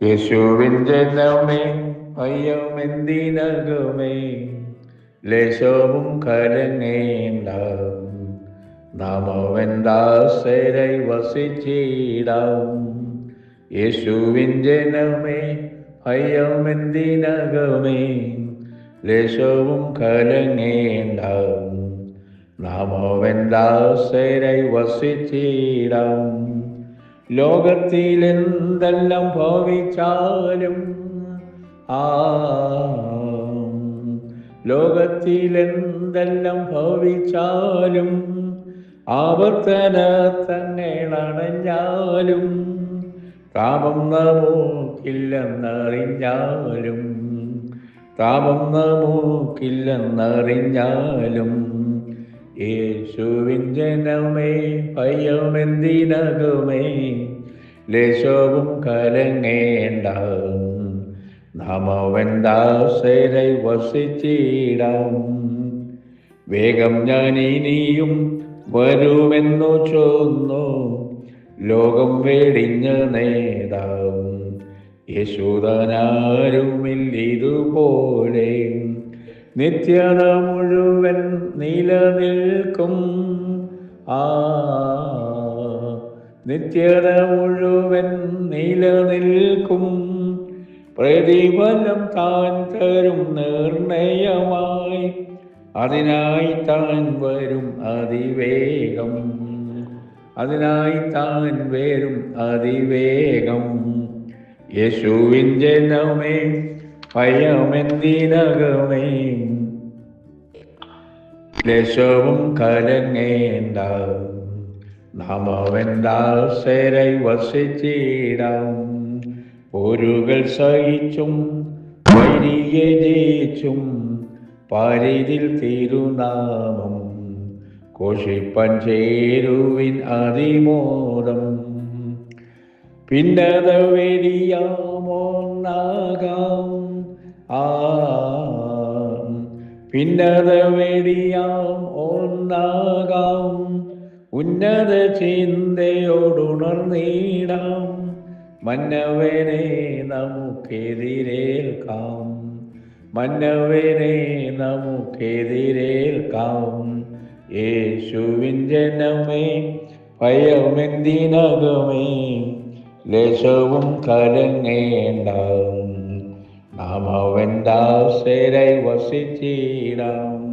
യേശുവിൻ ജനമേ ഭയമെന്തിനകുമേ, ലേശവും കലങ്ങേണ്ട. നാം അവൻ ദാസരായി വസിച്ചിടാം. യേശുവിൻ ജനമേ ഭയമെന്തിനകുമേ, ലേശവും കലങ്ങേണ്ട. നാം അവൻ ദാസരായി വസിച്ചിടാം. ലോകത്തിലെന്തെല്ലാം ഭവിച്ചാലും ലോകത്തിലെന്തെല്ലാം ഭവിച്ചാലും ആവർത്തനത്തങ്ങളണഞ്ഞാലും താപം നമുക്കില്ലെന്നറിഞ്ഞാലും താപം നമുക്കില്ലെന്നറിഞ്ഞാലും യേശുവിൻ ജനമേ ഭയമെന്തിനകുമേ, ലേശവും കലങ്ങേണ്ട. നാം അവൻ ദാസരായി വസിച്ചിടാം. വേഗം ഞാൻ ഇനിയും വരുമെന്നു ചൊന്നു ലോകം വെടിഞ്ഞ നേതാവും. യേശുദാനാരുമില്ലിതുപോലെ നിത്യത മുഴുവൻ നിലനിൽക്കും. നിത്യത മുഴുവൻ നിലനിൽക്കും. പ്രതിഫലം താൻ തരും നിർണയമായി, അതിനായി താൻ വരും അതിവേഗം. അതിനായി താൻ വരും അതിവേഗം. യേശുവിൻ ജനമേ ഭയമെന്തിനകുമേ, ലേശവും കലങ്ങേണ്ട. നാം അവൻ ദാസരായി വസിച്ചിടാം. പോരുകൾ സഹിച്ചും വൈരിയെ ജയിച്ചും പരിതിൽ തിരുനാമം ഘോഷിപ്പാൻ ചേരുവിൻ അതിമോദം. ഭിന്നത വെടിയാമൊന്നാകാം, ഭിന്നത വെടിയാം ഒന്നാകാം. ഉന്നത ചിന്തയോടുണർന്നിടാം. മന്നവനെ നമുക്കെതിരേൽക്കാം. മന്നവനെ നമുക്കെതിരേൽക്കാം. യേശുവിൻ ജനമേ ഭയമെന്തിനകുമേ, ലേശവും കലങ്ങേണ്ട. നാം അവൻ ദാസരായി വസിച്ചിടാം.